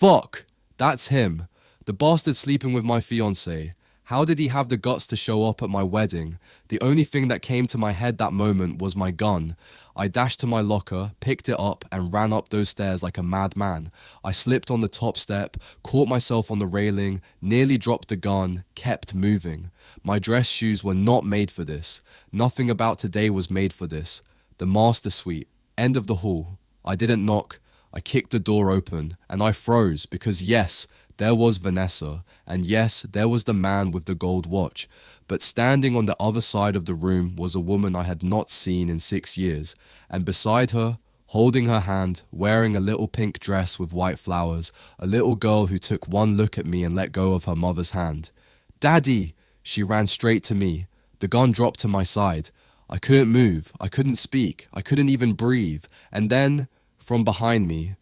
Fuck! That's him. The bastard sleeping with my fiancée. How did he have the guts to show up at my wedding? The only thing that came to my head that moment was my gun. I dashed to my locker, picked it up, and ran up those stairs like a madman. I slipped on the top step, caught myself on the railing, nearly dropped the gun, kept moving. My dress shoes were not made for this. Nothing about today was made for this. The master suite, end of the hall. I didn't knock. I kicked the door open, and I froze because yes, there was Vanessa, and yes, there was the man with the gold watch, but standing on the other side of the room was a woman I had not seen in 6 years, and beside her, holding her hand, wearing a little pink dress with white flowers, a little girl who took one look at me and let go of her mother's hand. "Daddy!" She ran straight to me. The gun dropped to my side. I couldn't move, I couldn't speak, I couldn't even breathe, and then, from behind me,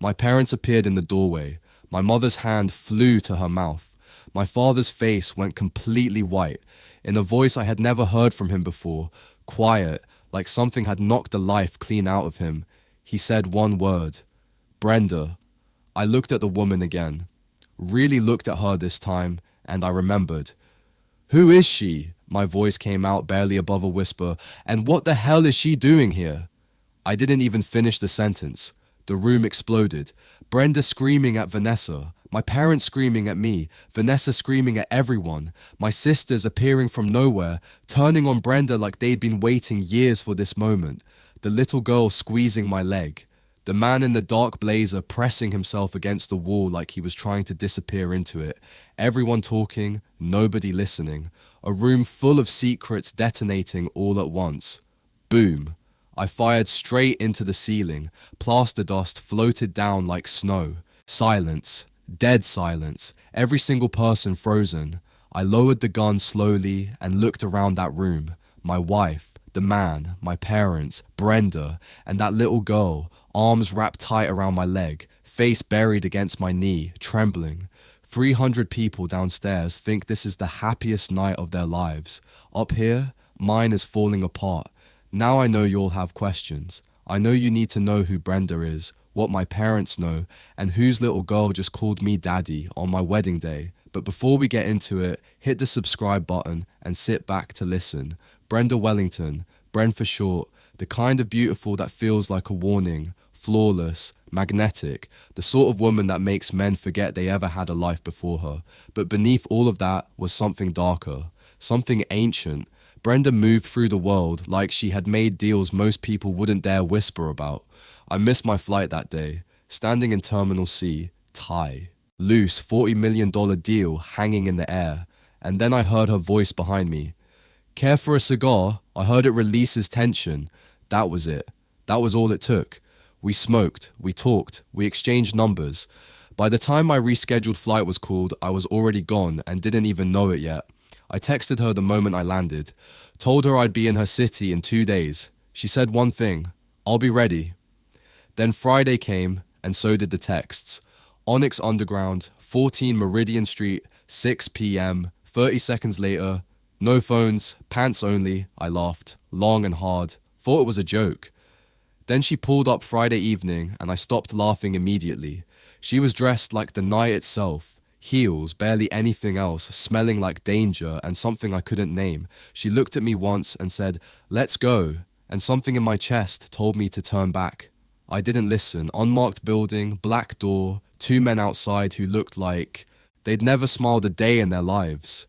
my parents appeared in the doorway. My mother's hand flew to her mouth. My father's face went completely white. In a voice I had never heard from him before, quiet, like something had knocked the life clean out of him, he said one word. "Brenda." I looked at the woman again. Really looked at her this time, and I remembered. "Who is she?" My voice came out barely above a whisper. "And what the hell is she doing here?" I didn't even finish the sentence. The room exploded. Brenda screaming at Vanessa. My parents screaming at me. Vanessa screaming at everyone. My sisters appearing from nowhere, turning on Brenda like they'd been waiting years for this moment. The little girl squeezing my leg. The man in the dark blazer pressing himself against the wall like he was trying to disappear into it. Everyone talking, nobody listening. A room full of secrets detonating all at once. Boom. I fired straight into the ceiling. Plaster dust floated down like snow. Silence. Dead silence. Every single person frozen. I lowered the gun slowly and looked around that room. My wife, the man, my parents, Brenda, and that little girl, arms wrapped tight around my leg, face buried against my knee, trembling. 300 people downstairs think this is the happiest night of their lives. Up here, mine is falling apart. Now I know you'll have questions. I know you need to know who Brenda is, what my parents know, and whose little girl just called me daddy on my wedding day. But before we get into it, hit the subscribe button and sit back to listen. Brenda Wellington, Bren for short, the kind of beautiful that feels like a warning, flawless, magnetic, the sort of woman that makes men forget they ever had a life before her. But beneath all of that was something darker, something ancient. Brenda moved through the world like she had made deals most people wouldn't dare whisper about. I missed my flight that day, standing in Terminal C, Thai. Loose $40 million deal hanging in the air. And then I heard her voice behind me. "Care for a cigar? I heard it releases tension." That was it. That was all it took. We smoked, we talked, we exchanged numbers. By the time my rescheduled flight was called, I was already gone and didn't even know it yet. I texted her the moment I landed, told her I'd be in her city in 2 days. She said one thing, "I'll be ready." Then Friday came, and so did the texts. Onyx Underground, 14 Meridian Street, 6 p.m., 30 seconds later, no phones, pants only, I laughed, long and hard, thought it was a joke. Then she pulled up Friday evening, and I stopped laughing immediately. She was dressed like the night itself. Heels, barely anything else, smelling like danger and something I couldn't name. She looked at me once and said, "Let's go," and something in my chest told me to turn back. I didn't listen. Unmarked building, black door, 2 men outside who looked like they'd never smiled a day in their lives.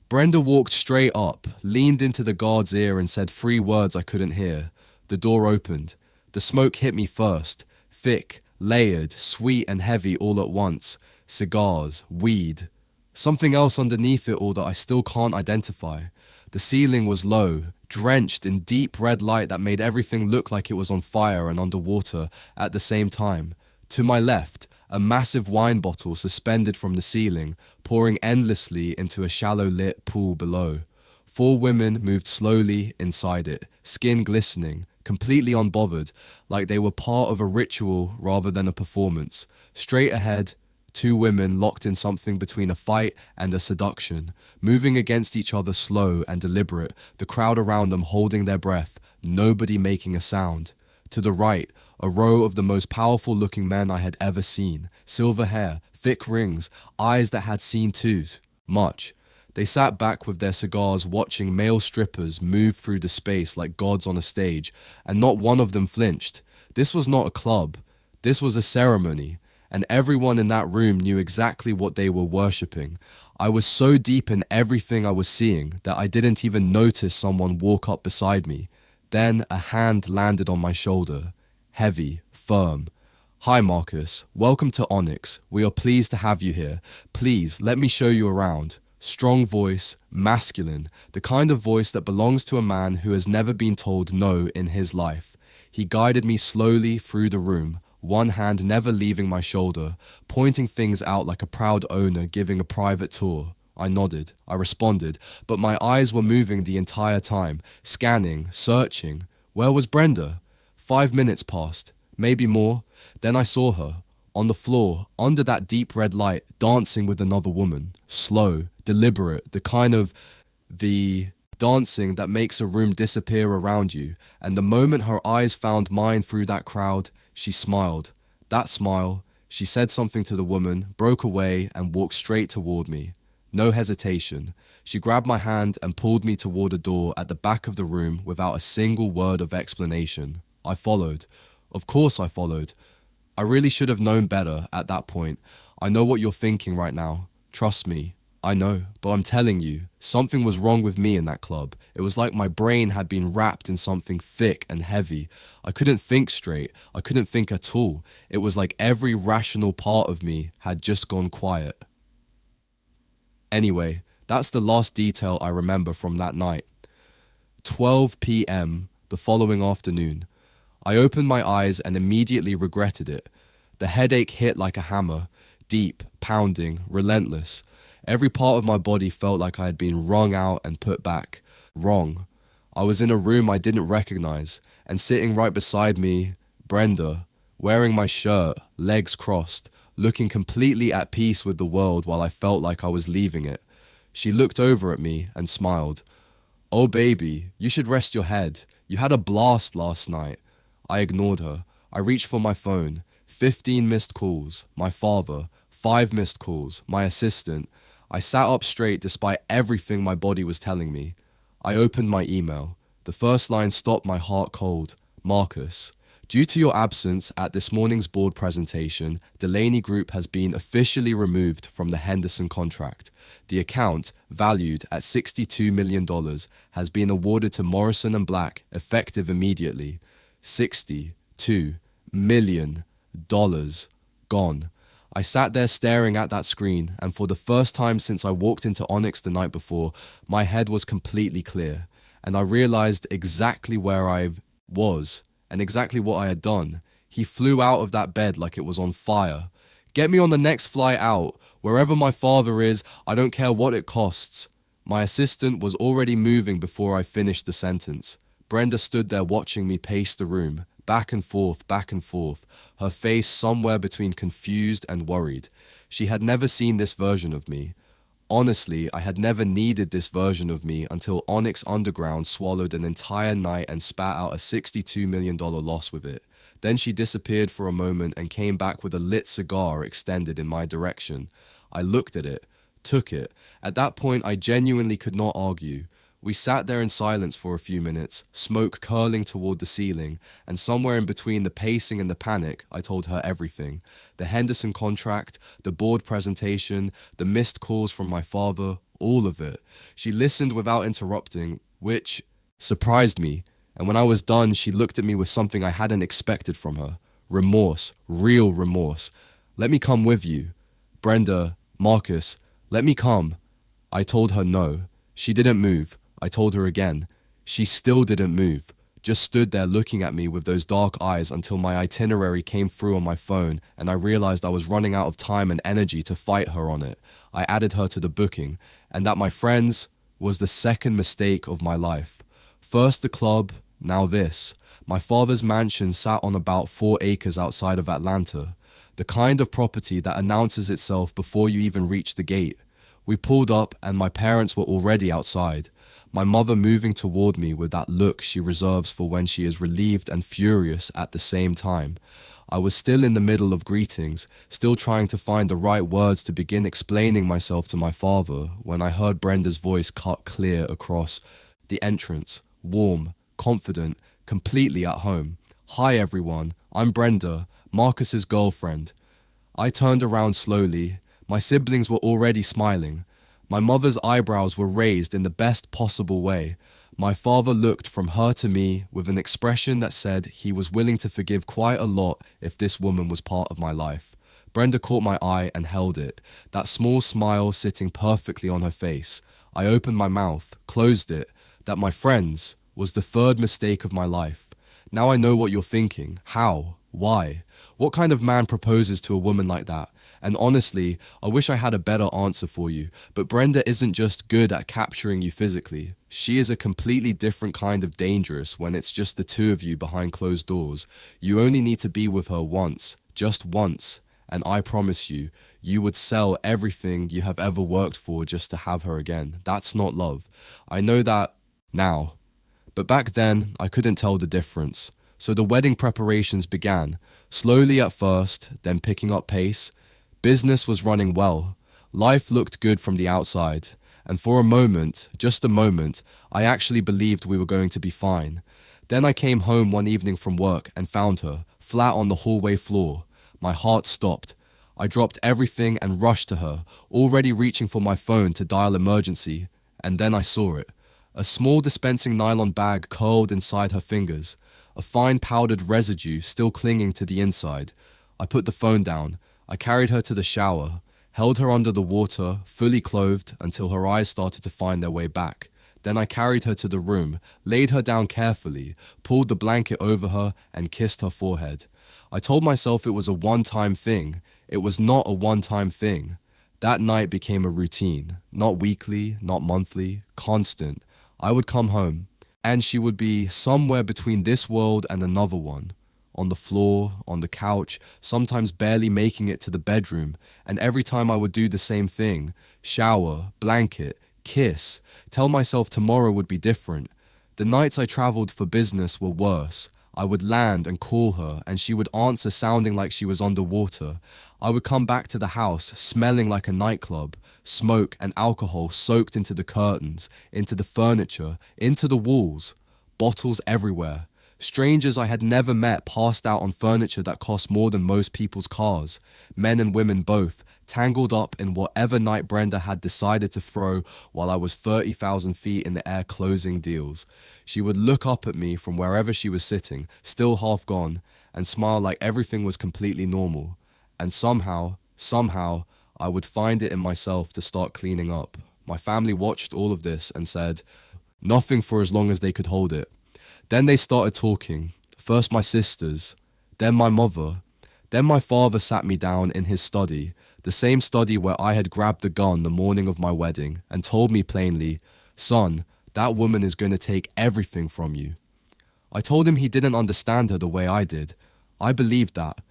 Brenda walked straight up, leaned into the guard's ear and said 3 words I couldn't hear. The door opened. The smoke hit me first, thick, layered, sweet and heavy all at once. Cigars, weed, something else underneath it all that I still can't identify. The ceiling was low, drenched in deep red light that made everything look like it was on fire and underwater at the same time. To my left, a massive wine bottle suspended from the ceiling, pouring endlessly into a shallow lit pool below. 4 women moved slowly inside it, skin glistening, completely unbothered, like they were part of a ritual rather than a performance. Straight ahead, 2 women locked in something between a fight and a seduction, moving against each other slow and deliberate, the crowd around them holding their breath, nobody making a sound. To the right, A row of the most powerful looking men I had ever seen. Silver hair, thick rings, eyes that had seen too much. They sat back with their cigars watching male strippers move through the space like gods on a stage, and not one of them flinched. This was not a club. This was a ceremony, and everyone in that room knew exactly what they were worshipping. I was so deep in everything I was seeing that I didn't even notice someone walk up beside me. Then a hand landed on my shoulder. Heavy, firm. "Hi Marcus, welcome to Onyx. We are pleased to have you here. Please, let me show you around." Strong voice, masculine, the kind of voice that belongs to a man who has never been told no in his life. He guided me slowly through the room, one hand never leaving my shoulder, pointing things out like a proud owner giving a private tour. I nodded, I responded, but my eyes were moving the entire time, scanning, searching. Where was Brenda? 5 minutes passed, maybe more. Then I saw her, on the floor, under that deep red light, dancing with another woman. Slow, deliberate, the dancing that makes a room disappear around you. And the moment her eyes found mine through that crowd, she smiled. That smile, she said something to the woman, broke away and walked straight toward me. No hesitation. She grabbed my hand and pulled me toward a door at the back of the room without a single word of explanation. I followed. Of course I followed. I really should have known better at that point. I know what you're thinking right now. Trust me. I know, but I'm telling you, something was wrong with me in that club. It was like my brain had been wrapped in something thick and heavy. I couldn't think straight. I couldn't think at all. It was like every rational part of me had just gone quiet. Anyway, that's the last detail I remember from that night. 12 p.m. the following afternoon. I opened my eyes and immediately regretted it. The headache hit like a hammer, deep, pounding, relentless. Every part of my body felt like I had been wrung out and put back. Wrong. I was in a room I didn't recognize, and sitting right beside me, Brenda, wearing my shirt, legs crossed, looking completely at peace with the world while I felt like I was leaving it. She looked over at me and smiled. "Oh baby, you should rest your head. You had a blast last night." I ignored her. I reached for my phone. 15 missed calls. My father. 5 missed calls. My assistant. I sat up straight despite everything my body was telling me. I opened my email. The first line stopped my heart cold. "Marcus, due to your absence at this morning's board presentation, Delaney Group has been officially removed from the Henderson contract. The account, valued at $62 million, has been awarded to Morrison and Black, effective immediately. $62 million. Gone." I sat there staring at that screen, and for the first time since I walked into Onyx the night before, my head was completely clear, and I realized exactly where I was and exactly what I had done. He flew out of that bed like it was on fire. "Get me on the next flight out. Wherever my father is, I don't care what it costs." My assistant was already moving before I finished the sentence. Brenda stood there watching me pace the room, back and forth, her face somewhere between confused and worried. She had never seen this version of me. Honestly, I had never needed this version of me until Onyx Underground swallowed an entire night and spat out a $62 million loss with it. Then she disappeared for a moment and came back with a lit cigar extended in my direction. I looked at it, took it. At that point, I genuinely could not argue. We sat there in silence for a few minutes, smoke curling toward the ceiling, and somewhere in between the pacing and the panic, I told her everything. The Henderson contract, the board presentation, the missed calls from my father, all of it. She listened without interrupting, which surprised me, and when I was done, she looked at me with something I hadn't expected from her. Remorse, real remorse. "Let me come with you." "Brenda, Marcus, let me come." I told her no. She didn't move. I told her again. She still didn't move, just stood there looking at me with those dark eyes until my itinerary came through on my phone and I realized I was running out of time and energy to fight her on it. I added her to the booking, and that, my friends, was the second mistake of my life. First the club, now this. My father's mansion sat on about 4 acres outside of Atlanta, the kind of property that announces itself before you even reach the gate. We pulled up and my parents were already outside, my mother moving toward me with that look she reserves for when she is relieved and furious at the same time. I was still in the middle of greetings, still trying to find the right words to begin explaining myself to my father, when I heard Brenda's voice cut clear across the entrance, warm, confident, completely at home. "Hi everyone, I'm Brenda, Marcus's girlfriend." I turned around slowly. My siblings were already smiling. My mother's eyebrows were raised in the best possible way. My father looked from her to me with an expression that said he was willing to forgive quite a lot if this woman was part of my life. Brenda caught my eye and held it, that small smile sitting perfectly on her face. I opened my mouth, closed it. That, my friends, was the third mistake of my life. Now I know what you're thinking. How? Why? What kind of man proposes to a woman like that? And honestly, I wish I had a better answer for you, but Brenda isn't just good at capturing you physically. She is a completely different kind of dangerous when it's just the two of you behind closed doors. You only need to be with her once, just once, and I promise you, you would sell everything you have ever worked for just to have her again. That's not love. I know that now. But back then, I couldn't tell the difference. So the wedding preparations began, slowly at first, then picking up pace. Business was running well. Life looked good from the outside. And for a moment, just a moment, I actually believed we were going to be fine. Then I came home one evening from work and found her, flat on the hallway floor. My heart stopped. I dropped everything and rushed to her, already reaching for my phone to dial emergency. And then I saw it. A small dispensing nylon bag curled inside her fingers, a fine powdered residue still clinging to the inside. I put the phone down. I carried her to the shower, held her under the water, fully clothed, until her eyes started to find their way back. Then I carried her to the room, laid her down carefully, pulled the blanket over her, and kissed her forehead. I told myself it was a one-time thing. It was not a one-time thing. That night became a routine, not weekly, not monthly, constant. I would come home, and she would be somewhere between this world and another one. On the floor, on the couch, sometimes barely making it to the bedroom, and every time I would do the same thing, shower, blanket, kiss, tell myself tomorrow would be different. The nights I traveled for business were worse. I would land and call her, and she would answer sounding like she was underwater. I would come back to the house smelling like a nightclub, smoke and alcohol soaked into the curtains, into the furniture, into the walls, bottles everywhere. Strangers I had never met passed out on furniture that cost more than most people's cars. Men and women both, tangled up in whatever night Brenda had decided to throw while I was 30,000 feet in the air closing deals. She would look up at me from wherever she was sitting, still half gone, and smile like everything was completely normal. And somehow, I would find it in myself to start cleaning up. My family watched all of this and said, nothing for as long as they could hold it. Then they started talking, first my sisters, then my mother, then my father sat me down in his study, the same study where I had grabbed the gun the morning of my wedding, and told me plainly, "Son, that woman is going to take everything from you." I told him he didn't understand her the way I did. I believed that.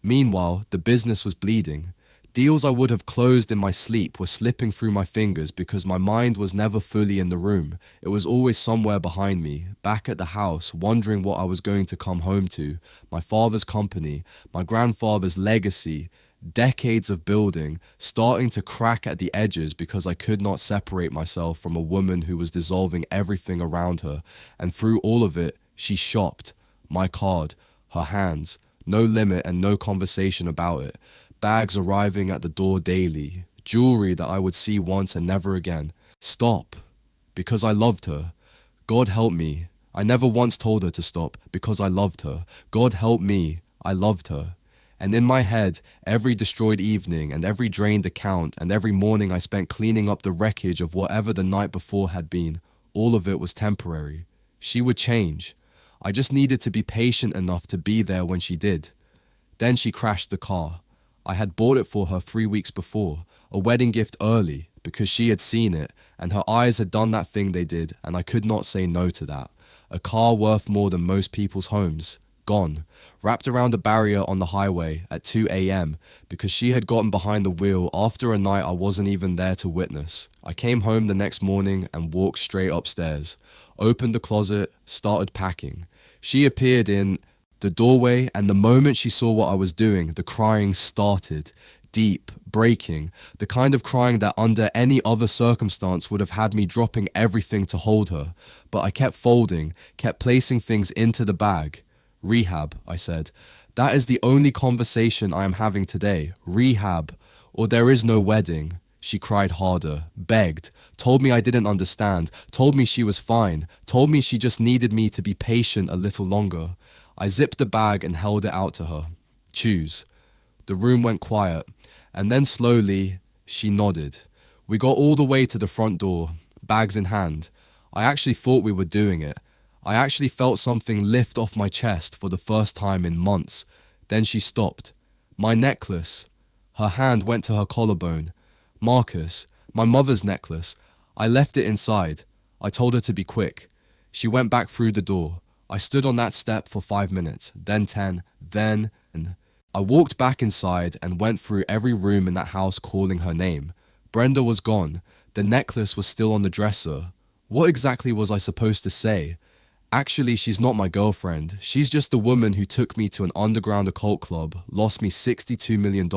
Meanwhile, the business was bleeding. Deals I would have closed in my sleep were slipping through my fingers because my mind was never fully in the room. It was always somewhere behind me, back at the house, wondering what I was going to come home to. My father's company, my grandfather's legacy, decades of building, starting to crack at the edges because I could not separate myself from a woman who was dissolving everything around her. And through all of it, she shopped. My card, her hands, no limit and no conversation about it. Bags arriving at the door daily, jewelry that I would see once and never again. Stop, because I loved her. God help me. I never once told her to stop because I loved her. God help me, I loved her. And in my head, every destroyed evening and every drained account and every morning I spent cleaning up the wreckage of whatever the night before had been, all of it was temporary. She would change. I just needed to be patient enough to be there when she did. Then she crashed the car. I had bought it for her 3 weeks before, a wedding gift early, because she had seen it, and her eyes had done that thing they did, and I could not say no to that. A car worth more than most people's homes. gone, wrapped around a barrier on the highway at 2 a.m. because she had gotten behind the wheel after a night I wasn't even there to witness. I came home the next morning and walked straight upstairs, opened the closet, started packing. She appeared in the doorway, and the moment she saw what I was doing, the crying started. Deep, breaking, the kind of crying that under any other circumstance would have had me dropping everything to hold her. But I kept folding, kept placing things into the bag. Rehab, I said. That is the only conversation I am having today. Rehab, or there is no wedding. She cried harder, begged, told me I didn't understand, told me she was fine, told me she just needed me to be patient a little longer. I zipped the bag and held it out to her. Choose. The room went quiet, and then slowly, she nodded. We got all the way to the front door, bags in hand. I actually thought we were doing it. I actually felt something lift off my chest for the first time in months. Then she stopped. My necklace. Her hand went to her collarbone. Marcus, my mother's necklace. I left it inside. I told her to be quick. She went back through the door. I stood on that step for 5 minutes, then 10, then... I walked back inside and went through every room in that house calling her name. Brenda was gone. The necklace was still on the dresser. What exactly was I supposed to say? Actually, she's not my girlfriend. She's just the woman who took me to an underground occult club, lost me $62 million,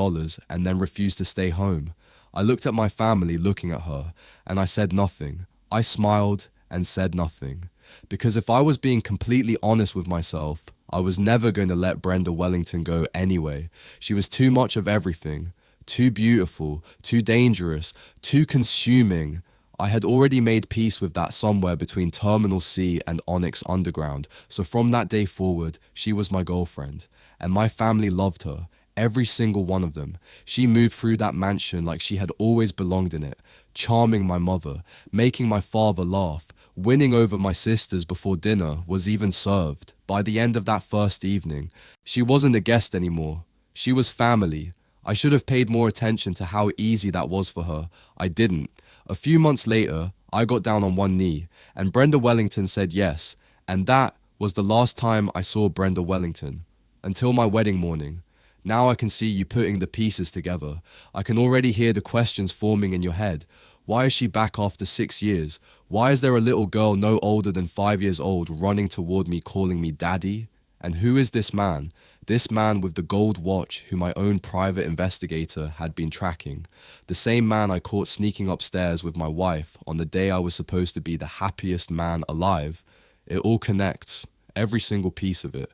and then refused to stay home. I looked at my family looking at her, and I said nothing. I smiled and said nothing. Because if I was being completely honest with myself, I was never going to let Brenda Wellington go anyway. She was too much of everything. Too beautiful, too dangerous, too consuming. I had already made peace with that somewhere between Terminal C and Onyx Underground, so from that day forward, she was my girlfriend. And my family loved her, every single one of them. She moved through that mansion like she had always belonged in it, charming my mother, making my father laugh, winning over my sisters before dinner was even served. By the end of that first evening, she wasn't a guest anymore. She was family. I should have paid more attention to how easy that was for her. I didn't. A few months later, I got down on one knee, and Brenda Wellington said yes, and that was the last time I saw Brenda Wellington. Until my wedding morning. Now I can see you putting the pieces together. I can already hear the questions forming in your head. Why is she back after 6 years? Why is there a little girl no older than 5 years old running toward me calling me daddy? And who is this man? This man with the gold watch who my own private investigator had been tracking. The same man I caught sneaking upstairs with my wife on the day I was supposed to be the happiest man alive. It all connects, every single piece of it.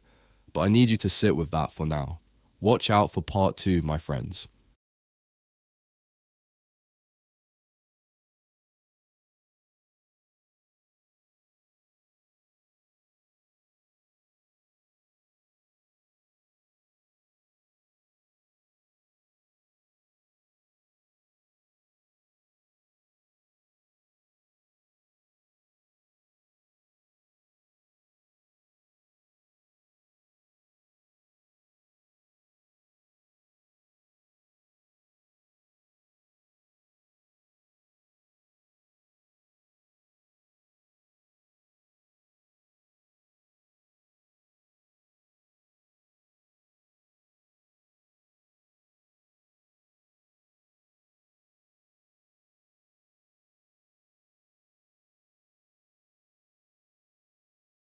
But I need you to sit with that for now. Watch out for part 2, my friends.